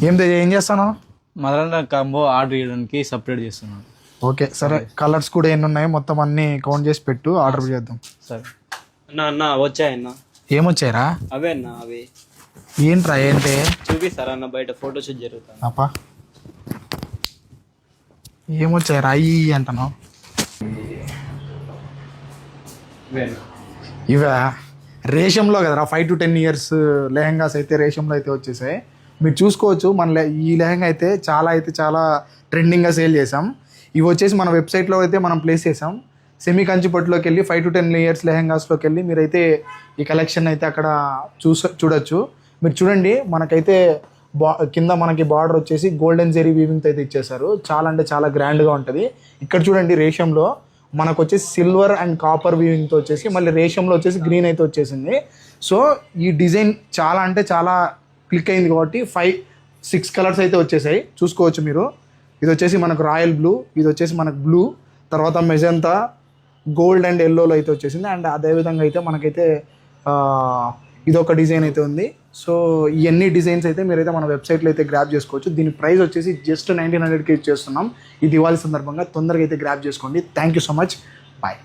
ఏం చేస్తాను? మదన combo order చేయడానికి సపరేట్ చేస్తున్నాను. ఓకే సరే, కలర్స్ కూడా ఎన్ని ఉన్నాయి మొత్తం అన్ని కౌంట్ చేసి పెట్టు, ఆర్డర్ చేద్దాం. సరే అన్న వచ్చాయన్న. ఏమొచ్చాయరా? అవే అన్న అవి. ఏంట్రా ఏంటి చూపిస్తారా అన్న, బయట ఫోటోషూట్ జరుగుతుంది. అప్పా ఏమొచ్చాయరా అయ్యి అంటాను? ఇవా రేషంలో కదరా, 5 to 10 years లెహంగాస్ అయితే రేషంలో అయితే వచ్చేసాయి. మీరు చూసుకోవచ్చు. ఈ లెహంగా అయితే చాలా ట్రెండింగ్గా సేల్ చేసాం. ఇవి వచ్చేసి మన వెబ్సైట్లో అయితే మనం ప్లేస్ చేసాం. సెమీ కంచిపట్టులోకి వెళ్ళి 5 to 10 years లెహంగాస్లోకి వెళ్ళి మీరైతే ఈ కలెక్షన్ అయితే అక్కడ చూడొచ్చు. మీరు చూడండి, మనకైతే కింద మనకి బార్డర్ వచ్చేసి గోల్డెన్ జెరీ వీవింగ్తో అయితే ఇచ్చేసారు. చాలా గ్రాండ్గా ఉంటుంది. ఇక్కడ చూడండి, రేషంలో మనకు వచ్చేసి సిల్వర్ అండ్ కాపర్ వీవింగ్తో వచ్చేసి మళ్ళీ రేషంలో వచ్చేసి గ్రీన్ అయితే వచ్చేసింది. సో ఈ డిజైన్ చాలా క్లిక్ అయింది కాబట్టి 5-6 కలర్స్ అయితే వచ్చేసాయి. చూసుకోవచ్చు మీరు. ఇది వచ్చేసి మనకు రాయల్ బ్లూ, ఇది వచ్చేసి మనకు బ్లూ, తర్వాత మెజంతా, గోల్డ్ అండ్ ఎల్లోలో అయితే వచ్చేసింది. అండ్ అదేవిధంగా అయితే మనకైతే ఇదొక డిజైన్ అయితే ఉంది. సో ఇవన్నీ డిజైన్స్ అయితే మీరైతే మన వెబ్సైట్లో అయితే గ్రాప్ చేసుకోవచ్చు. దీని ప్రైస్ వచ్చేసి జస్ట్ 1900కి ఇచ్చేస్తున్నాం. ఈ దివాళీ సందర్భంగా తొందరగా అయితే గ్రాప్ చేసుకోండి. Thank you so much. Bye.